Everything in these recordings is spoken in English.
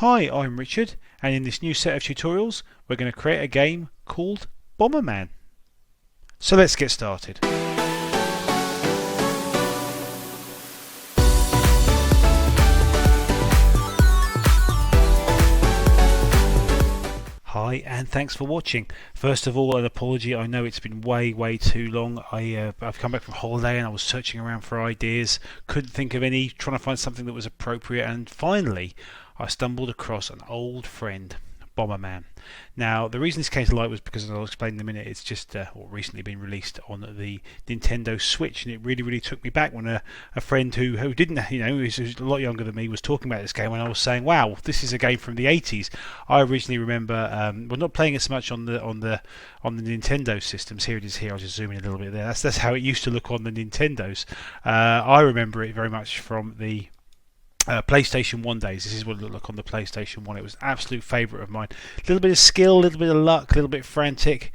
Hi, I'm Richard, and in this new set of tutorials we're going to create a game called Bomberman. So let's get started. Hi and thanks for watching. First of all, an apology. I know it's been way too long. I've come back from holiday and I was searching around for ideas, couldn't think of any, trying to find something that was appropriate, and finally I stumbled across an old friend, Bomberman. Now, the reason this came to light was because, as I'll explain in a minute, it's just recently been released on the Nintendo Switch, and it really took me back when a friend who didn't, who's a lot younger than me, was talking about this game, and I was saying, "Wow, this is a game from the '80s." I originally remember, not playing it so much on the Nintendo systems. Here it is. Here, I'll just zoom in a little bit there. That's how it used to look on the Nintendos. I remember it very much from the PlayStation 1 days. This is what it looked like on the PlayStation 1. It was an absolute favourite of mine. A little bit of skill, a little bit of luck, a little bit frantic.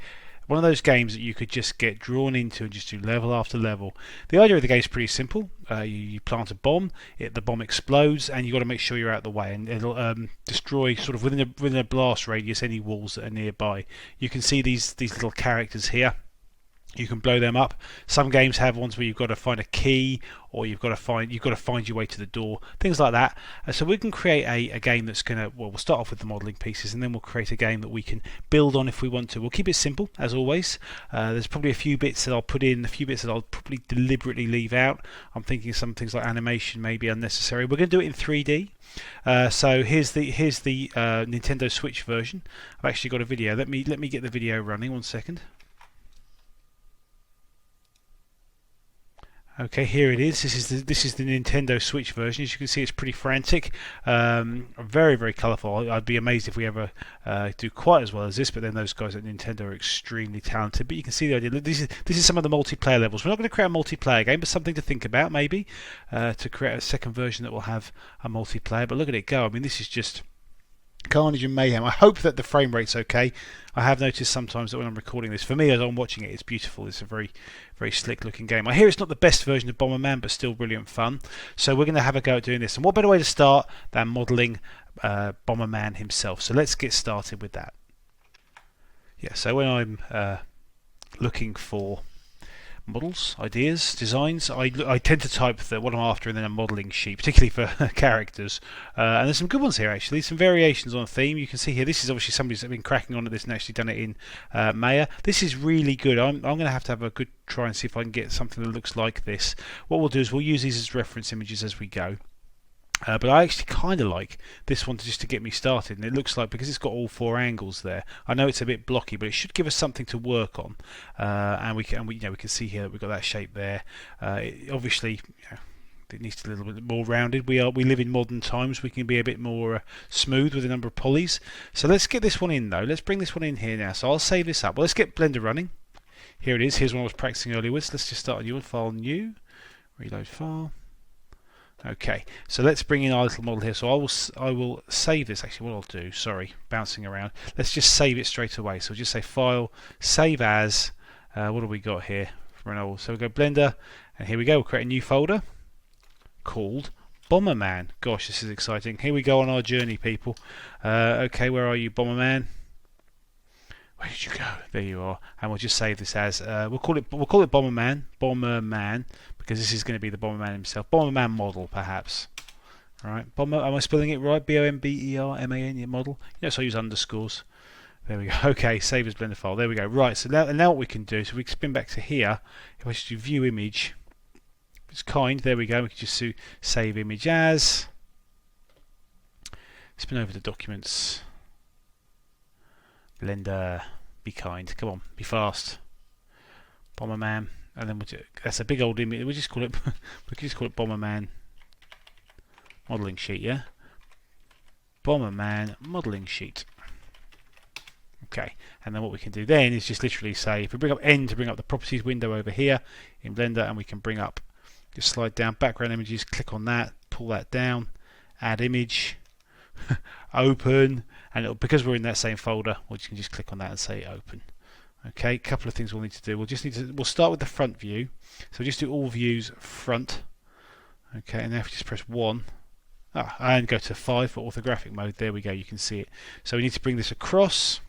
One of those games that you could just get drawn into and just do level after level. The idea of the game is pretty simple. You plant a bomb, the bomb explodes, and you've got to make sure you're out of the way, and it'll destroy sort of within a blast radius any walls that are nearby. You can see these little characters here. You can blow them up. Some games have ones where you've got to find a key, or you've got to find your way to the door, things like that. So we can create a game that's gonna, we'll start off with the modelling pieces, and then we'll create a game that we can build on if we want to. We'll keep it simple as always. There's probably a few bits that I'll put in, a few bits that I'll probably deliberately leave out. I'm thinking some things like animation may be unnecessary. We're going to do it in 3D. So here's the Nintendo Switch version. I've actually got a video. Let me get the video running. 1 second. Okay, here it is. This is the Nintendo Switch version. As you can see, it's pretty frantic, very colourful. I'd be amazed if we ever do quite as well as this. But then those guys at Nintendo are extremely talented. But you can see the idea. This is some of the multiplayer levels. We're not going to create a multiplayer game, but something to think about maybe to create a second version that will have a multiplayer. But look at it go. I mean, this is just carnage and mayhem. I hope that the frame rate's okay. I have noticed sometimes that when I'm recording this, for me as I'm watching it, it's beautiful. It's a very slick looking game. I hear it's not the best version of Bomberman, but still brilliant fun. So we're going to have a go at doing this. And what better way to start than modelling Bomberman himself? So let's get started with that. Yeah, so when I'm looking for models, ideas, designs, I tend to type what I'm after in a modelling sheet, particularly for characters. And there's some good ones here actually, some variations on theme. You can see here, this is obviously somebody's been cracking on at this and actually done it in Maya. This is really good. I'm going to have a good try and see if I can get something that looks like this. What we'll do is we'll use these as reference images as we go. But I actually kind of like this one just to get me started, and it looks like, because it's got all four angles there, I know it's a bit blocky, but it should give us something to work on. And we can see here that we've got that shape there. Obviously, it needs to be a little bit more rounded. We live in modern times. We can be a bit more smooth with a number of polys. So let's get this one in though. Let's bring this one in here now. So I'll save this up. Well, let's get Blender running. Here it is. Here's one I was practicing earlier with. So let's just start a new one. File new, reload file. Okay, so let's bring in our little model here. So I will save this. Actually, what I'll do, sorry, bouncing around. Let's just save it straight away. So we'll just say File, Save As. What have we got here? So we'll go Blender, and here we go. We'll create a new folder called Bomberman. Gosh, this is exciting. Here we go on our journey, people. Okay, where are you, Bomberman? Where did you go? There you are. And we'll just save this as we'll call it Bomberman, because this is going to be the Bomberman himself. Bomberman model, perhaps. All right. Am I spelling it right? Bomberman, model. Yes, I use underscores. There we go. Okay, save as Blender file. There we go. Right. So now what we can do, so we can spin back to here. If I just do View Image, it's kind. There we go. We can just do Save Image as. Spin over the documents. Blender, be kind. Come on, be fast. Bomberman, and then that's a big old image. We can just call it Bomberman modelling sheet. Yeah, Bomberman modelling sheet. Okay, and then what we can do then is just literally say, if we bring up N to bring up the properties window over here in Blender, and we can bring up, just slide down background images, click on that, pull that down, add image. Open, and because we're in that same folder, we can just click on that and say open. Okay, a couple of things we'll need to do. We'll start with the front view. So just do all views front. Okay, and then if we just press 1. and go to 5 for orthographic mode. There we go, you can see it. So we need to bring this across.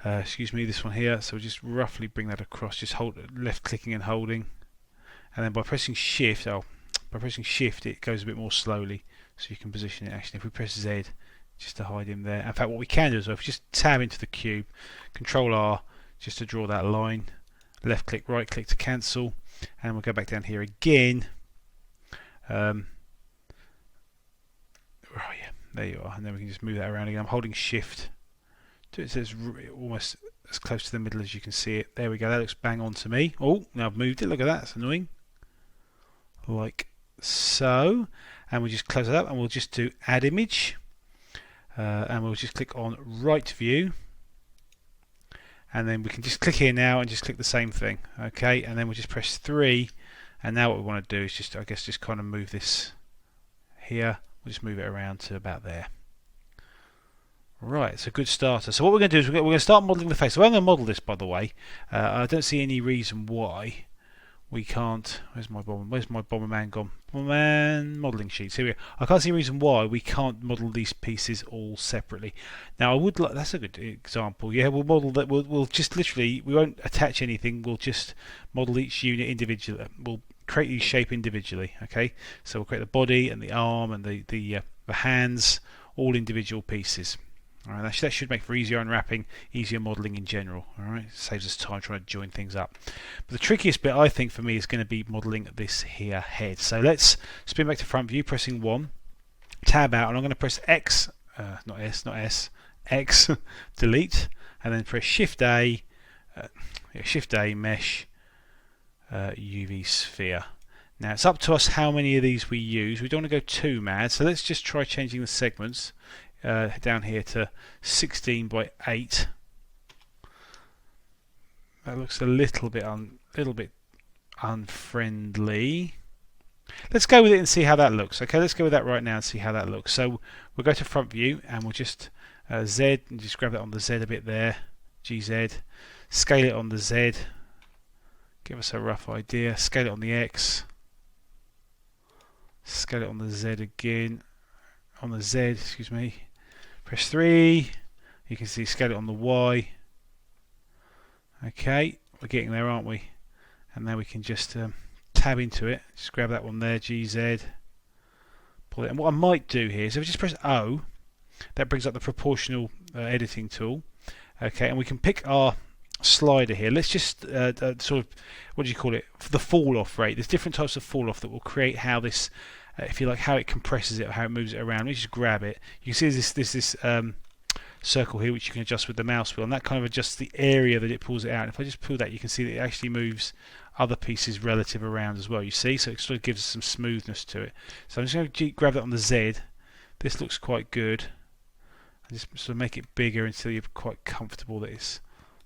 Excuse me, this one here. So we just roughly bring that across, just hold left clicking and holding, and then by pressing shift, it goes a bit more slowly, so you can position it. Actually, if we press Z just to hide him there. In fact, what we can do is, if we just tab into the cube, Control R just to draw that line, left click, right click to cancel, and we'll go back down here again. Where are you? There you are. And then we can just move that around again. I'm holding shift to it, so it's almost as close to the middle as you can see it. There we go. That looks bang on to me. Oh, now I've moved it. Look at that. That's annoying. Like so. And we'll just close it up, and we'll just do add image. And we'll just click on right view, and then we can just click here now and just click the same thing. Okay, and then we'll just press 3, and now what we want to do is just, I guess, just kind of move this here. We'll just move it around to about there. Right, it's a good starter. So what we're going to do is we're going to start modelling the face. So I'm going to model this, by the way. I don't see any reason why we can't. Where's my Bomberman gone? Bomberman modelling sheets. Here we go. I can't see a reason why we can't model these pieces all separately. Now I would like. That's a good example. Yeah, we'll model that. We'll just literally. We won't attach anything. We'll just model each unit individually. We'll create each shape individually. Okay. So we'll create the body and the arm and the hands, all individual pieces. Alright, that should make for easier unwrapping, easier modelling in general. Alright, saves us time trying to join things up. But the trickiest bit, I think, for me is going to be modelling this here head. So let's spin back to front view, pressing 1, tab out, and I'm going to press X, not S, X, delete, and then press Shift A, mesh, UV sphere. Now it's up to us how many of these we use. We don't want to go too mad, so let's just try changing the segments. Down here to 16 by 8. That looks a little bit unfriendly. Let's go with it and see how that looks. Okay, let's go with that right now and see how that looks. So we'll go to front view, and we'll just Z, and just grab that on the Z a bit there, GZ, scale it on the Z, give us a rough idea, scale it on the X, scale it on the Z again, on the Z, excuse me. Press 3, you can see scale it on the Y. Okay, we're getting there, aren't we? And now we can just tab into it, just grab that one there, GZ, pull it. And what I might do here is if I just press O, that brings up the proportional editing tool. Okay, and we can pick our slider here. Let's just sort of, what do you call it? The fall off rate. There's different types of fall off that will create how this, if you like, how it compresses it, or how it moves it around. Let me just grab it. You can see this circle here which you can adjust with the mouse wheel, and that kind of adjusts the area that it pulls it out. And if I just pull that, you can see that it actually moves other pieces relative around as well. You see, so it sort of gives us some smoothness to it. So I'm just going to grab that on the Z. This looks quite good. And just sort of make it bigger until you're quite comfortable that it's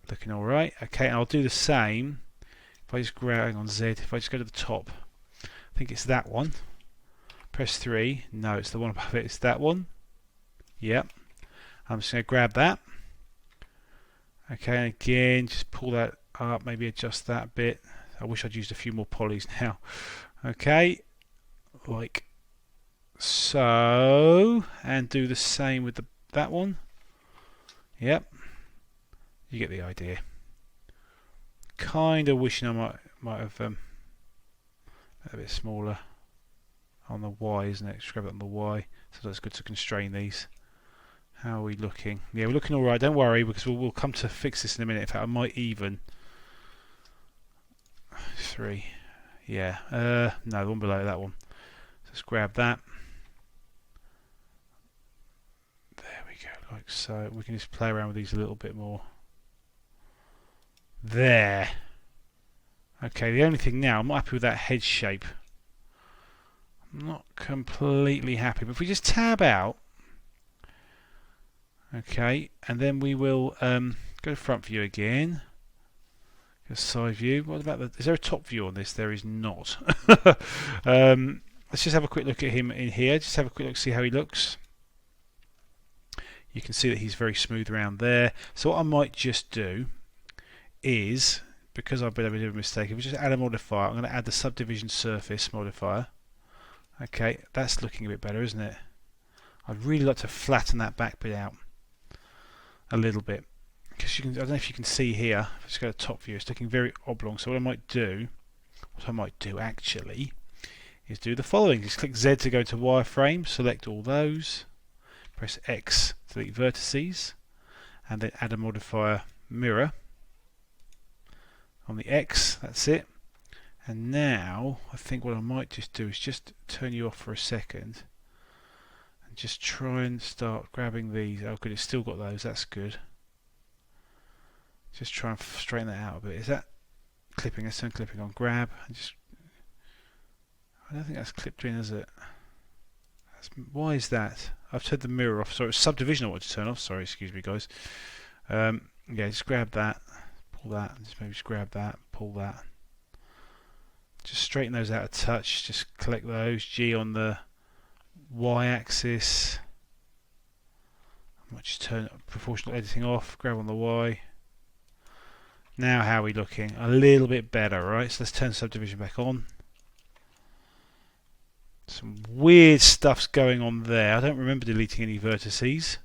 looking all right. Okay, and I'll do the same. If I just grab on Z, if I just go to the top, I think it's that one. Press 3. No, it's the one above it. It's that one. Yep. I'm just going to grab that. Okay, and again, just pull that up, maybe adjust that a bit. I wish I'd used a few more polys now. Okay, like so, and do the same with that one. Yep, you get the idea. Kind of wishing I might have a bit smaller on the Y, isn't it? Just grab it on the Y. So that's good to constrain these. How are we looking? Yeah, we're looking all right. Don't worry, because we'll come to fix this in a minute. In fact, I might even 3. Yeah. No, the one below that one. So let's grab that. There we go. Like so. We can just play around with these a little bit more. There. Okay. The only thing now, I'm not happy with that head shape. I'm not completely happy, but if we just tab out, okay, and then we will go to front view again, go to side view. What about is there a top view on this? There is not. Let's just have a quick look at him in here. Just have a quick look, see how he looks. You can see that he's very smooth around there. So what I might just do is, because I've been able to do a mistake, if we just add a modifier, I'm going to add the subdivision surface modifier. Okay, that's looking a bit better, isn't it? I'd really like to flatten that back bit out a little bit, because you can. I don't know if you can see here. If I just go to top view, it's looking very oblong. So what I might do actually, is do the following. Just click Z to go to wireframe, select all those, press X to delete vertices, and then add a modifier mirror on the X. That's it. And now I think what I might just do is just turn you off for a second and just try and start grabbing these. Oh good, it's still got those, that's good. Just try and straighten that out a bit. Is that clipping? Let's turn clipping on, grab, and just, I don't think that's clipped in, is it? Why is that? I've turned the mirror off. Sorry, it's subdivision I wanted to turn off. Sorry, excuse me guys. Yeah, just grab that, pull that, and just maybe just grab that, pull that. Just straighten those out a touch, just collect those. G on the Y axis. I might just turn proportional editing off, grab on the Y. Now how are we looking? A little bit better, right? So let's turn subdivision back on. Some weird stuff's going on there. I don't remember deleting any vertices.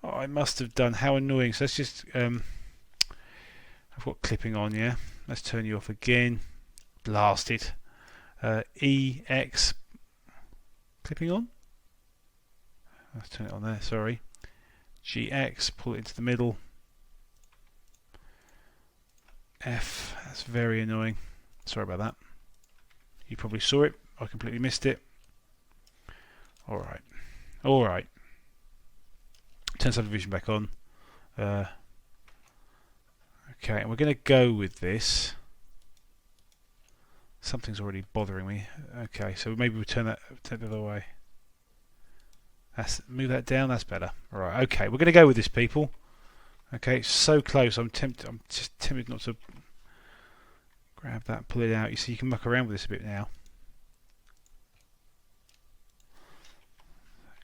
Oh, I must have done. How annoying. So let's just I've got clipping on, yeah. Let's turn you off again. Blasted. EX clipping on. Let's turn it on there, sorry. GX, pull it into the middle. F, that's very annoying. Sorry about that. You probably saw it. I completely missed it. Alright. Alright. Turn subdivision back on. Okay, and we're going to go with this. Something's already bothering me. Okay, so maybe we'll turn the other way. Move that down, that's better. Alright, okay, we're going to go with this, people. Okay, it's so close, I'm just tempted not to grab that, pull it out. You see, you can muck around with this a bit now.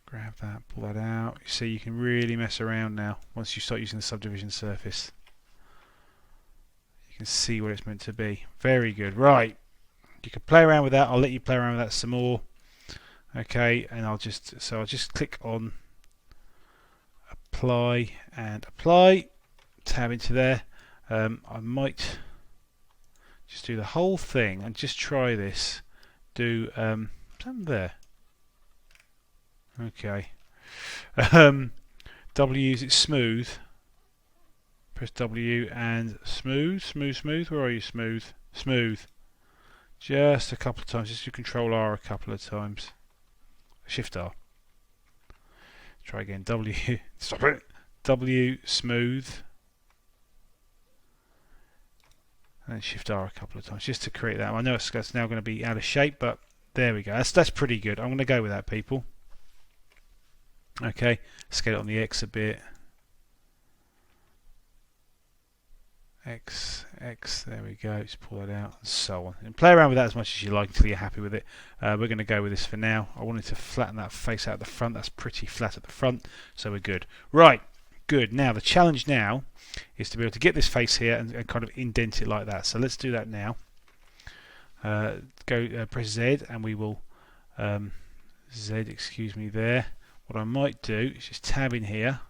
Grab that, pull that out. You see, you can really mess around now once you start using the subdivision surface. You can see what it's meant to be. Very good. Right. You can play around with that. I'll let you play around with that some more. Okay, and I'll just click on apply and apply. Tab into there. I might just do the whole thing and just try this. Do something there. Okay. W, is it smooth? Press W and smooth, smooth, smooth. Where are you, smooth? Smooth. Just a couple of times. Just do Control R a couple of times. Shift R. Try again. W. Stop it. W, smooth. And then Shift R a couple of times just to create that. I know that's now going to be out of shape, but there we go. That's pretty good. I'm going to go with that, people. Okay, scale it on the X a bit. X, there we go. Just pull that out and so on. And play around with that as much as you like until you're happy with it. We're going to go with this for now. I wanted to flatten that face out the front. That's pretty flat at the front, so we're good. Right, good. Now the challenge now is to be able to get this face here and kind of indent it like that. So let's do that now. Press Z and we will Z, excuse me, there. What I might do is just tab in here,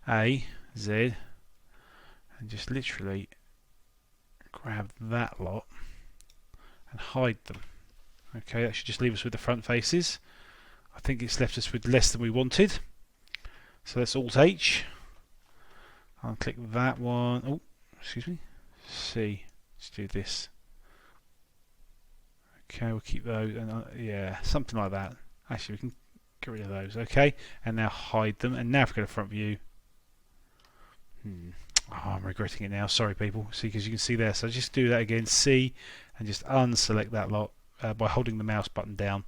A, Z, and just literally grab that lot and hide them. Okay, that should just leave us with the front faces. I think it's left us with less than we wanted. So let's Alt H. I'll click that one. Oh, excuse me. C. Let's do this. Okay, we'll keep those. And yeah, something like that. Actually, we can get rid of those. Okay, and now hide them. And now if we go to front view. Oh, I'm regretting it now. Sorry, people. See, because you can see there. So just do that again. C, and just unselect that lot by holding the mouse button down.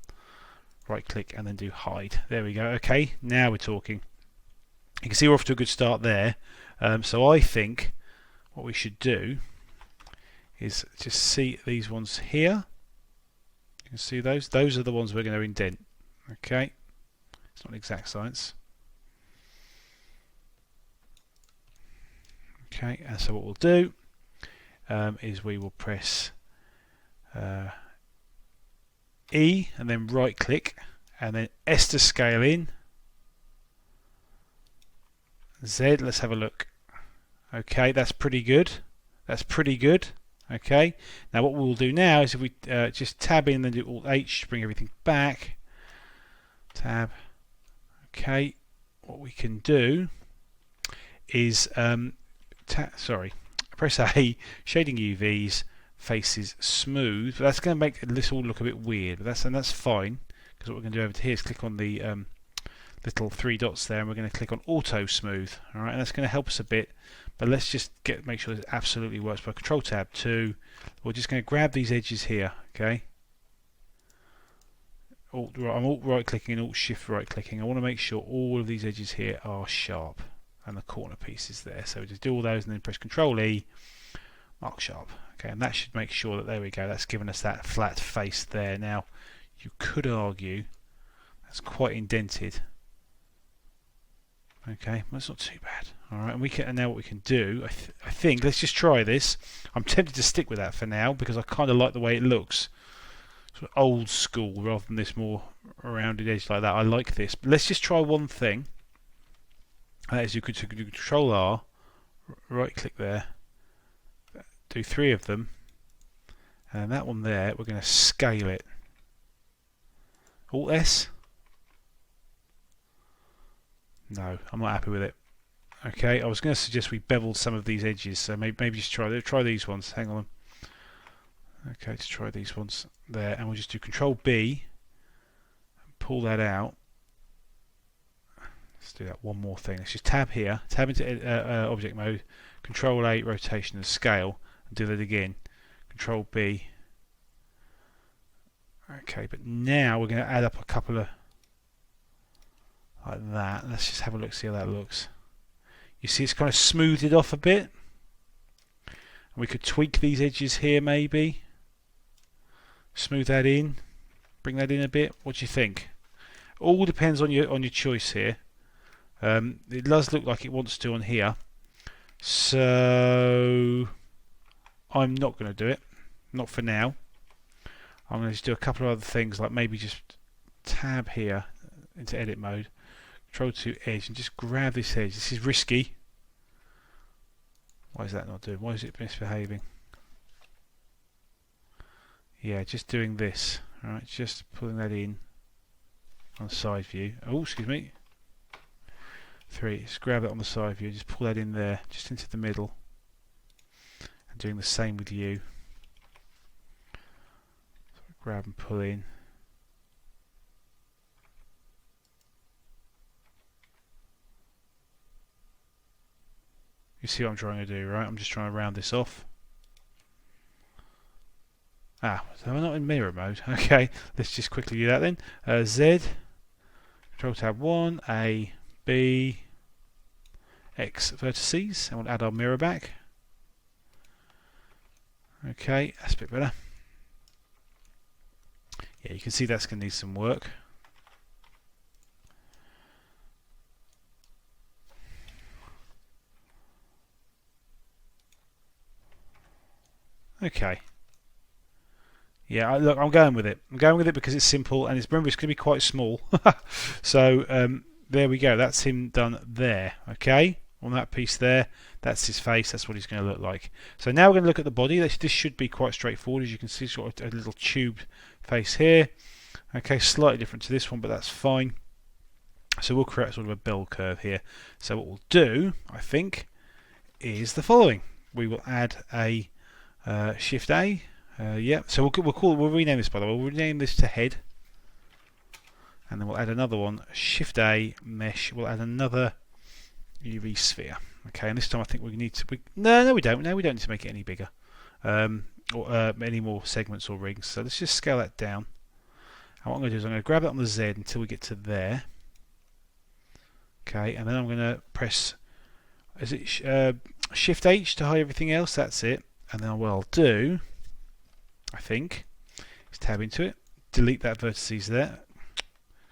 Right click and then do hide. There we go. Okay, now we're talking. You can see we're off to a good start there. So I think what we should do is just see these ones here. You can see those. Those are the ones we're going to indent. Okay, it's not an exact science. Okay, and so what we'll do is we will press E and then right click, and then S to scale in. Z, let's have a look. Okay, that's pretty good. That's pretty good. Okay, now what we'll do now is if we just tab in and then do Alt H to bring everything back. Tab. Okay, what we can do is press A, shading UVs, faces smooth. But that's going to make this all look a bit weird. But that's fine, because what we're going to do over here is click on the little three dots there, and we're going to click on Auto Smooth. All right, and that's going to help us a bit. But let's just make sure it absolutely works. By Control Tab 2, we're just going to grab these edges here. Okay. I'm Alt right clicking and Alt Shift right clicking. I want to make sure all of these edges here are sharp and the corner pieces there. So we just do all those and then press Control E, mark sharp. Okay, and that should make sure that there we go. That's given us that flat face there. Now, you could argue that's quite indented. Okay, well, that's not too bad. All right, and now what we can do, I think, let's just try this. I'm tempted to stick with that for now because I kind of like the way it looks. Sort of old school rather than this more rounded edge like that. I like this. But let's just try one thing. That is, you could do Control R, right click there, do 3 of them, and that one there, we're going to scale it. Alt S. No, I'm not happy with it. Okay, I was going to suggest we beveled some of these edges, so maybe just try these ones. Hang on. Okay, let's try these ones there, and we'll just do Control B, and pull that out. Let's do that one more thing. Let's just tab here, tab into object mode, Control A, rotation and scale, and do that again. Control B. Okay, but now we're going to add up a couple of like that. Let's just have a look, see how that looks. You see it's kind of smoothed it off a bit. And we could tweak these edges here maybe. Smooth that in. Bring that in a bit. What do you think? All depends on your choice here. It does look like it wants to on here. So I'm not going to do it. Not for now. I'm going to just do a couple of other things, like maybe just tab here into edit mode. Control to edge and just grab this edge. This is risky. Why is that not doing? Why is it misbehaving? Yeah, just doing this. Alright, just pulling that in on side view. Oh, excuse me. 3. Just grab it on the side view. Just pull that in there, just into the middle. And doing the same with you. So grab and pull in. You see what I'm trying to do, right? I'm just trying to round this off. So we're not in mirror mode. Okay, let's just quickly do that then. Z, Control Tab 1, A, B, X vertices, and we'll add our mirror back. Okay, that's a bit better. Yeah, you can see that's going to need some work. Okay. Yeah, look, I'm going with it. I'm going with it because it's simple, and remember, it's going to be quite small. So there we go. That's him done there. Okay, on that piece there, that's his face. That's what he's going to look like. So now we're going to look at the body. This should be quite straightforward. As you can see, it's got a little tube face here. Okay, slightly different to this one, but that's fine. So we'll create sort of a bell curve here. So what we'll do, I think, is the following. We will add a Shift A. Yeah, so we'll rename this, by the way. We'll rename this to head, and then we'll add another one. Shift A mesh. We'll add another UV sphere. Okay, and this time I think we need to. No, we don't. No, we don't need to make it any bigger, or any more segments or rings. So let's just scale that down. And what I'm going to do is I'm going to grab it on the Z until we get to there. Okay, and then I'm going to press. Is it Shift H to hide everything else? That's it. And then what I'll do, I think, is tab into it, delete that vertices there,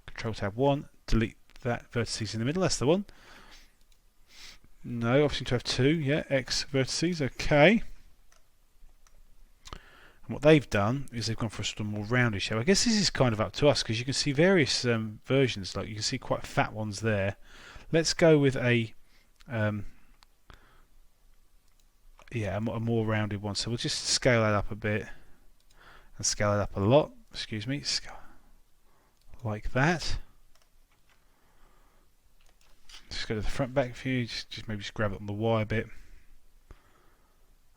Control Tab 1, delete that vertices in the middle, that's the one. No, I seem to have 2, yeah, X vertices, okay. And what they've done is they've gone for a sort of more rounded shape. I guess this is kind of up to us because you can see various versions. Like you can see quite fat ones there. Let's go with a a more rounded one. So we'll just scale that up a bit and scale it up a lot. Excuse me, like that. Just go to the front back view. Just maybe just grab it on the Y a bit.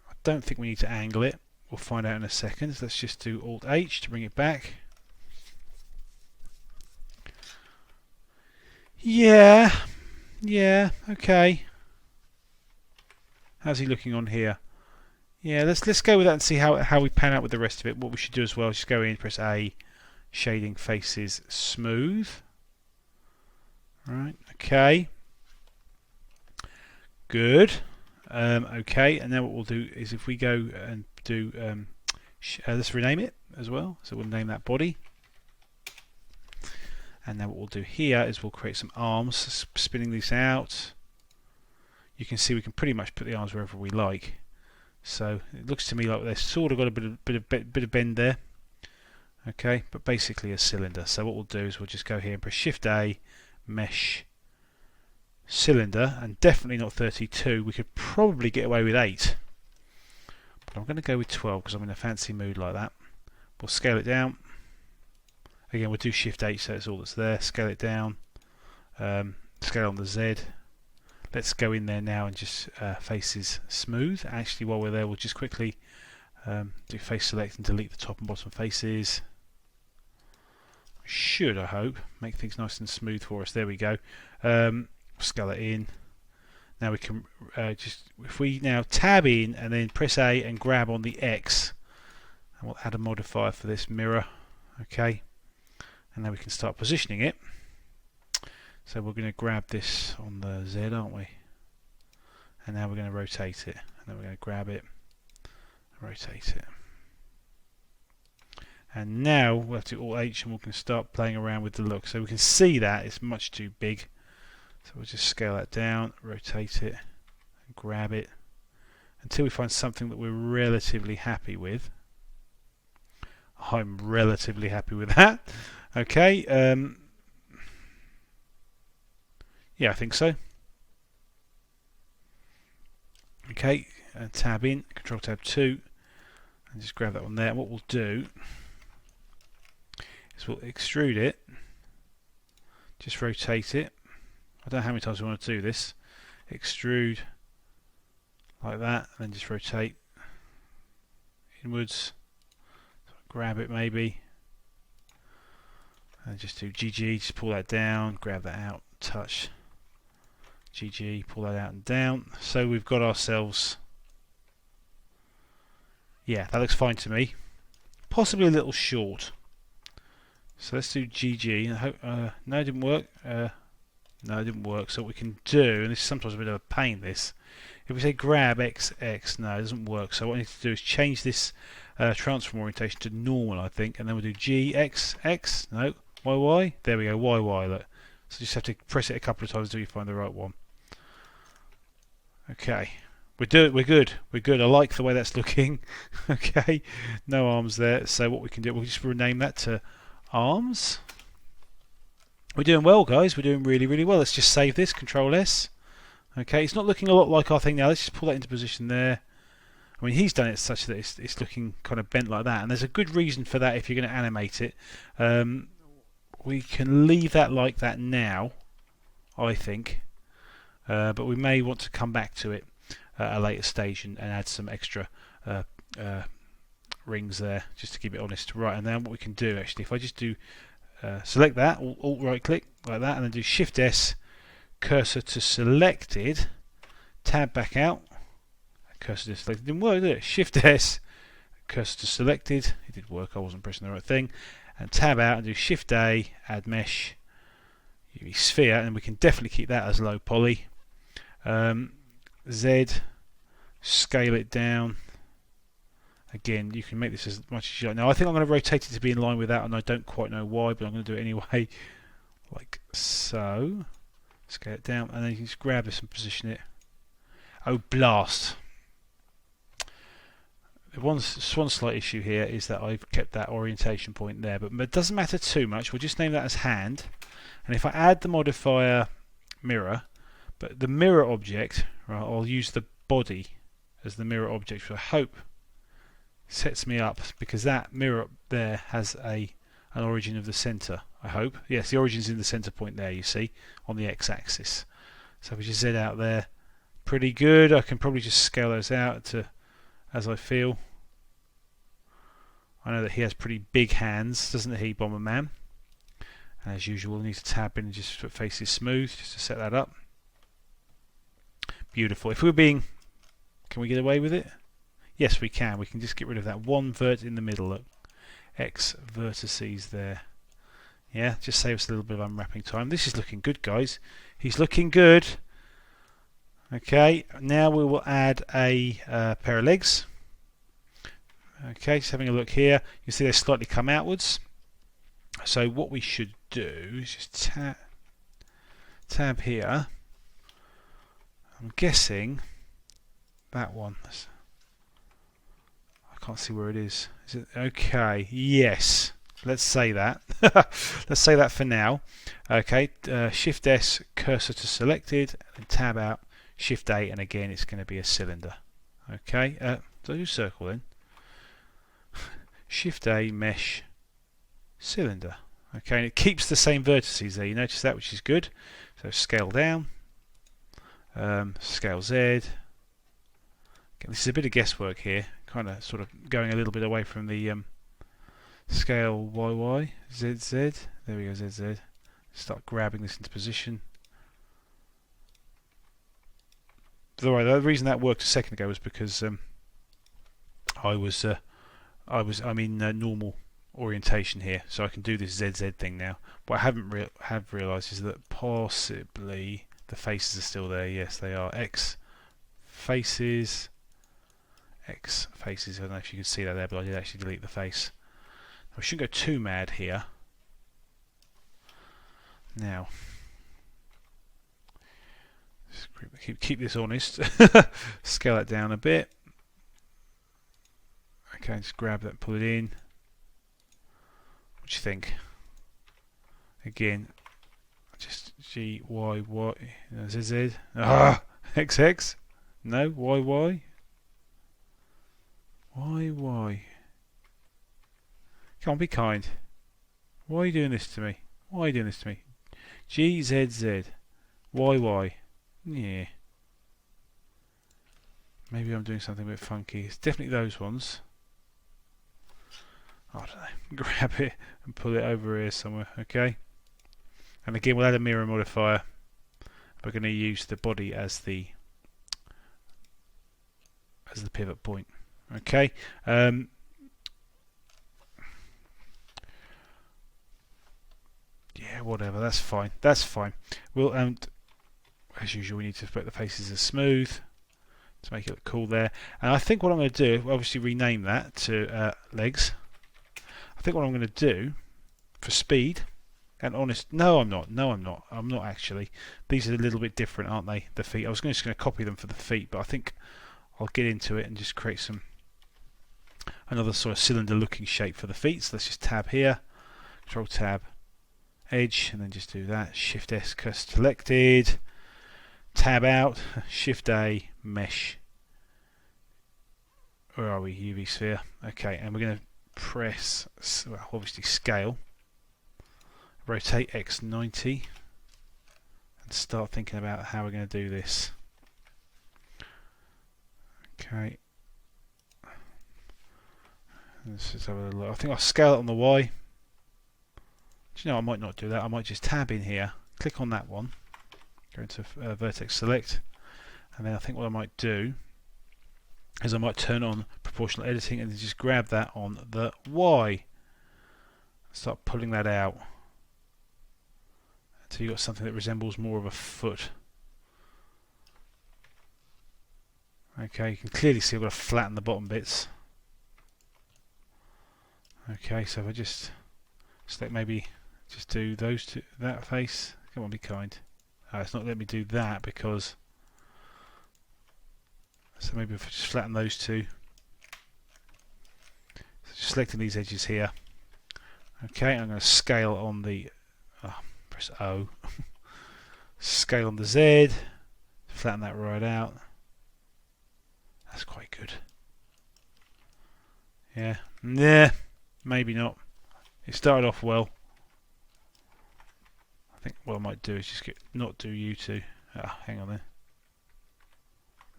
I don't think we need to angle it. We'll find out in a second. So let's just do Alt H to bring it back. Yeah, okay. How's he looking on here? Yeah, let's go with that and see how we pan out with the rest of it. What we should do as well is just go in, press A, shading faces smooth. Right, okay. Good. Okay, and now what we'll do is if we go and do let's rename it as well. So we'll name that body. And now what we'll do here is we'll create some arms, spinning these out. You can see we can pretty much put the arms wherever we like. So it looks to me like they've sort of got a bit of bend there. Okay, but basically a cylinder. So what we'll do is we'll just go here and press Shift A, mesh, cylinder, and definitely not 32. We could probably get away with 8. But I'm going to go with 12 because I'm in a fancy mood like that. We'll scale it down. Again, we'll do Shift H so it's all that's there. Scale it down. Scale on the Z. Let's go in there now and just faces smooth. Actually, while we're there, we'll just quickly do face select and delete the top and bottom faces. Should, I hope, make things nice and smooth for us. There we go. Scale it in. Now we can if we now tab in and then press A and grab on the X, and we'll add a modifier for this mirror. Okay. And now we can start positioning it. So we're going to grab this on the Z, aren't we? And now we're going to rotate it. And then we're going to grab it, rotate it. And now we'll have to do Alt H and we can start playing around with the look. So we can see that it's much too big. So we'll just scale that down, rotate it, and grab it until we find something that we're relatively happy with. I'm relatively happy with that. Okay, yeah, I think so. Okay, tab in, Control Tab 2, and just grab that one there. And what we'll do is we'll extrude it, just rotate it. I don't know how many times we want to do this. Extrude like that, and then just rotate inwards. So grab it maybe. And just do GG, just pull that down, grab that out, touch, GG, pull that out and down. So we've got ourselves, yeah, that looks fine to me. Possibly a little short. So let's do GG. No, it didn't work. No, it didn't work. So what we can do, and this is sometimes a bit of a pain, this, if we say grab X, no, it doesn't work. So what I need to do is change this transform orientation to normal, I think, and then we'll do G, X, X, no, Y, Y, there we go, Y, Y, look. So you just have to press it a couple of times until you find the right one. Okay, we're good. I like the way that's looking. Okay, no arms there. So what we can do, we'll just rename that to arms. We're doing well, guys. We're doing really, really well. Let's just save this, Control S. Okay, it's not looking a lot like our thing now. Let's just pull that into position there. I mean, he's done it such that it's looking kind of bent like that, and there's a good reason for that if you're going to animate it. We can leave that like that now, I think, but we may want to come back to it at a later stage and add some extra rings there, just to keep it honest. Right, and then what we can do, actually, if I just do select that, Alt right click like that, and then do Shift S, cursor to selected, tab back out, cursor to selected, didn't work, did it? Shift S, cursor to selected, it did work, I wasn't pressing the right thing, and tab out and do Shift A, add mesh, UV sphere, and we can definitely keep that as low poly. Z, scale it down. Again, you can make this as much as you like. Now I think I'm going to rotate it to be in line with that, and I don't quite know why, but I'm going to do it anyway, like so. Scale it down, and then you can just grab this and position it. Oh blast! one slight issue here is that I've kept that orientation point there, but it doesn't matter too much. We'll just name that as hand. And if I add the modifier mirror, but the mirror object, right, I'll use the body as the mirror object, which I hope sets me up, because that mirror there has an origin of the center. I hope. Yes, the origin's in the center point there, you see, on the x-axis. So if we just Z out there, pretty good. I can probably just scale those out to as I feel. I know that he has pretty big hands, doesn't he, Bomberman? And as usual, we'll need to tab in and just put faces smooth, just to set that up. Beautiful. If we were being... Can we get away with it? Yes, we can. We can just get rid of that one vert in the middle. Look. X vertices there. Yeah, just save us a little bit of unwrapping time. This is looking good, guys. He's looking good. Okay, now we will add a pair of legs. Okay, just having a look here. You can see they slightly come outwards. So what we should do is just tab here. I'm guessing that one. I can't see where it is. Is it okay? Yes. Let's say that. Let's say that for now. Okay. Shift S, cursor to selected, and tab out. Shift A, and again it's going to be a cylinder. Okay. So do circle then. Shift A, mesh, cylinder. Okay, and it keeps the same vertices there. You notice that, which is good. So scale down. Scale Z. Okay, this is a bit of guesswork here. Kind of sort of going a little bit away from the scale YY, ZZ. There we go, ZZ. Start grabbing this into position. The reason that worked a second ago was because I'm in normal orientation here, so I can do this ZZ thing now. What I have realised is that possibly the faces are still there. Yes, they are. X faces. I don't know if you can see that there, but I did actually delete the face. I shouldn't go too mad here. Now, keep this honest. Scale that down a bit. Okay, just grab that, pull it in. What do you think? Again, just G Y Y Z Z. X X. No, Y Y. Y Y. Come on, be kind. Why are you doing this to me? Why are you doing this to me? G Z Z. Y Y. Yeah. Maybe I'm doing something a bit funky. It's definitely those ones. I don't know. Grab it and pull it over here somewhere. Okay. And again, we'll add a mirror modifier. We're going to use the body as the pivot point. Okay. Yeah, whatever. That's fine. That's fine. We'll as usual, we need to put the faces as smooth to make it look cool there. And I think what I'm going to do, obviously rename that to legs. I think what I'm going to do for speed and honest. No, I'm not. No, I'm not. I'm not actually. These are a little bit different, aren't they? The feet. I was just going to copy them for the feet, but I think I'll get into it and just create another sort of cylinder-looking shape for the feet. So let's just tab here, Control Tab, Edge, and then just do that. Shift S, cursor selected. Tab out, Shift A, Mesh. Where are we? UV sphere. Okay, and we're going to press, well, obviously scale, rotate X 90, and start thinking about how we're going to do this. Okay. Let's just have a little look. I think I'll scale it on the Y. Do you know, I might not do that. I might just tab in here, click on that one, go into vertex select, and then I think what I might do is I might turn on proportional editing and then just grab that on the Y. Start pulling that out until you've got something that resembles more of a foot. Okay, you can clearly see I've got to flatten the bottom bits. Okay, so if I just select, maybe just do those two, that face. Come on, be kind. It's not letting me do that because, so maybe if I just flatten those two. Just selecting these edges here. Okay, I'm going to scale on the press O. Scale on the Z. Flatten that right out. That's quite good. Yeah. Maybe not. It started off well. I think what I might do is just not do U2. Hang on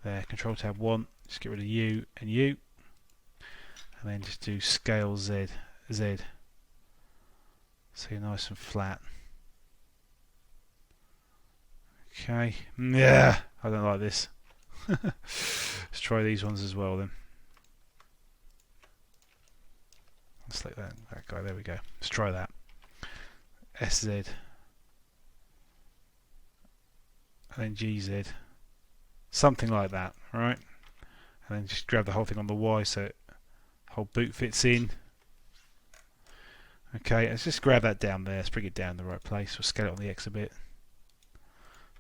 there. Control tab 1. Just get rid of U and U. And then just do scale Z. So you're nice and flat. Okay. Yeah, I don't like this. Let's try these ones as well then. Select that guy. There we go. Let's try that. SZ. And then GZ. Something like that, right? And then just grab the whole thing on the Y so the whole boot fits in. Okay, let's just grab that down there. Let's bring it down in the right place. We'll scale it on the X a bit.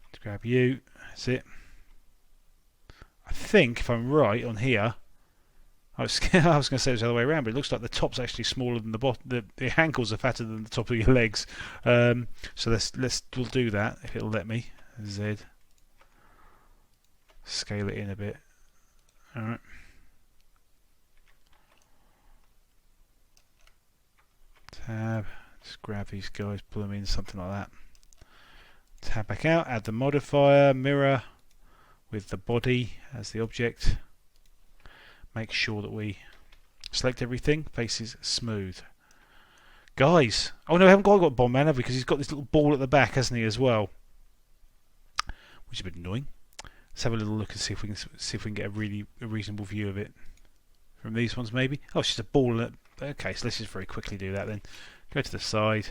Let's grab U. That's it. I think, if I'm right on here, I was going to say it's the other way around, but it looks like the top's actually smaller than the bottom. The ankles are fatter than the top of your legs. So we'll do that if it'll let me. Z. Scale it in a bit. All right. Tab. Just grab these guys, pull them in, something like that. Tab back out. Add the modifier mirror with the body as the object. Make sure that we select everything. Faces smooth. Guys! Oh no, we haven't got Bomberman, have we? Because he's got this little ball at the back, hasn't he, as well? Which is a bit annoying. Let's have a little look and see if we can get a reasonable view of it. From these ones, maybe. Oh, it's just a ball. Okay, so let's just very quickly do that then. Go to the side.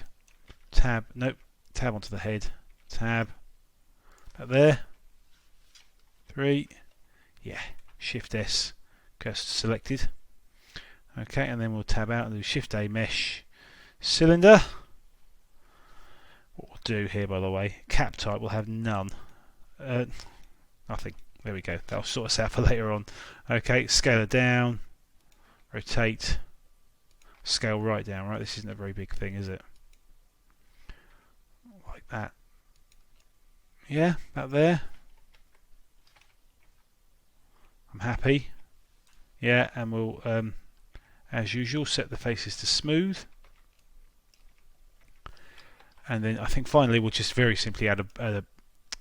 Tab. Nope. Tab onto the head. Tab. Back there. 3. Yeah. Shift S. Cursor selected. Okay, and then we'll tab out and do Shift A mesh cylinder. What we'll do here, by the way, cap type will have none. Nothing. There we go. That'll sort us out for later on. Okay, scale it down. Rotate. Scale right down. Right, this isn't a very big thing, is it? Like that. Yeah, about there. I'm happy. Yeah, and we'll, as usual, set the faces to smooth. And then I think finally we'll just very simply add a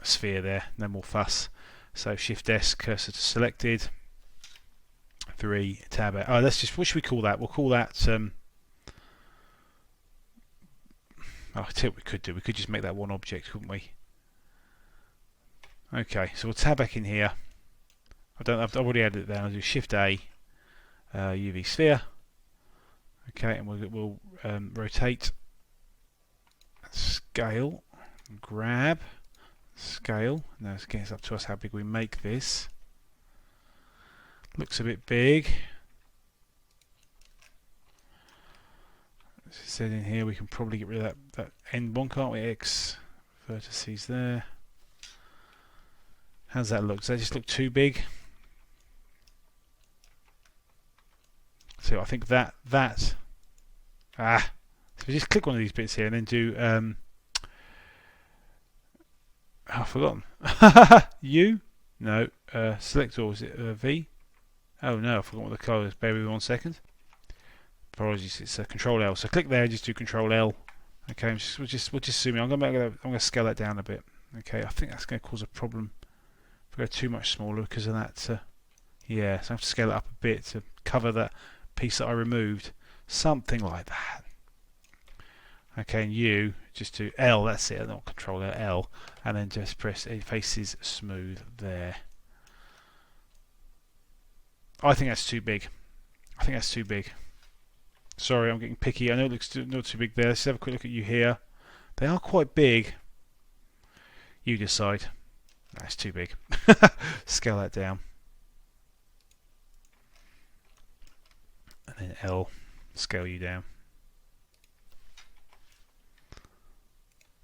sphere there, no more fuss. So Shift S, cursor to selected. 3, tab out. Oh, let's just, what should we call that? We'll call that, I tell you what we could do. We could just make that one object, couldn't we? Okay, so we'll tab back in here. I've already added it down. I'll do Shift A, UV sphere. Okay, and we'll rotate, scale, grab, scale. Now it's up to us how big we make this. Looks a bit big. As I said in here, we can probably get rid of that end one, can't we? X vertices there. How does that look? Does that just look too big? So I think that so we just click one of these bits here and then do I've forgotten. U? No. Select, or was it V? Oh no, I've forgotten what the colour is. Bear with me 1 second. Apologies, it's Control L. So click there and just do Control L. Okay, we'll just zoom in. I'm going to scale that down a bit. Okay, I think that's going to cause a problem if I go too much smaller because of that. Yeah, so I have to scale it up a bit to cover that piece that I removed. Something like that. Okay, and U, just do L, that's it, not Control L, and then just press faces smooth there. I think that's too big. I think that's too big. Sorry, I'm getting picky. I know it looks not too big there. Let's have a quick look at you here. They are quite big. You decide. That's too big. Scale that down. And then L, scale you down.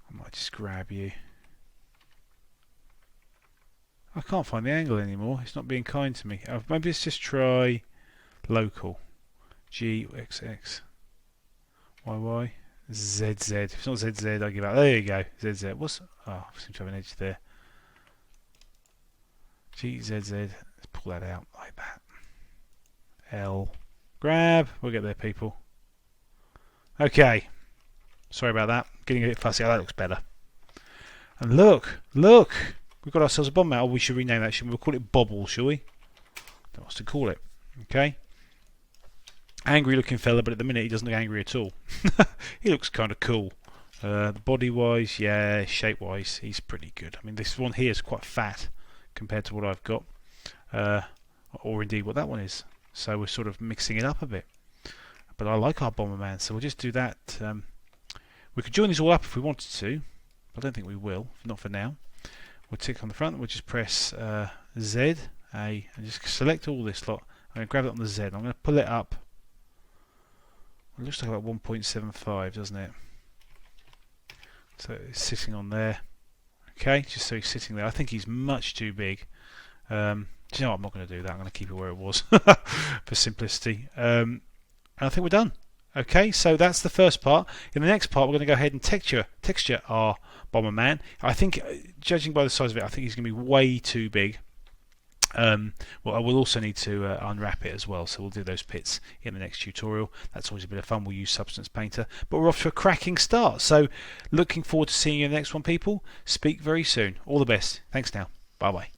I might just grab you. I can't find the angle anymore. It's not being kind to me. Maybe let's just try local. G, X, X, Y, Y, Z, Z. If it's not Z, Z, I give up. There you go. Z, Z. What's... Oh, I seem to have an edge there. G, Z, Z. Let's pull that out like that. L. Grab. We'll get there, people. Okay. Sorry about that. Getting a bit fussy. Oh, that looks better. And look. Look. We've got ourselves a Bomberman. Oh, we should rename that, shouldn't we? We'll call it Bobble, shall we? Don't know what to call it. Okay. Angry looking fella, but at the minute he doesn't look angry at all. He looks kind of cool. Body wise, yeah, shape wise, he's pretty good. I mean, this one here is quite fat compared to what I've got, or indeed what that one is. So we're sort of mixing it up a bit. But I like our Bomberman, so we'll just do that. We could join these all up if we wanted to, but I don't think we will, not for now. We'll tick on the front, we'll just press Z, A, and just select all this lot. I'm going to grab it on the Z, I'm going to pull it up. It looks like about 1.75, doesn't it? So it's sitting on there. Okay, just so he's sitting there. I think he's much too big. Do you know what? I'm not going to do that. I'm going to keep it where it was for simplicity. And I think we're done. Okay, so that's the first part. In the next part, we're going to go ahead and texture our Bomberman. I think, judging by the size of it, I think he's going to be way too big. Well, I will also need to unwrap it as well, so we'll do those bits in the next tutorial. That's always a bit of fun. We'll use Substance Painter, but we're off to a cracking start. So looking forward to seeing you in the next one, people. Speak very soon. All the best. Thanks now. Bye bye.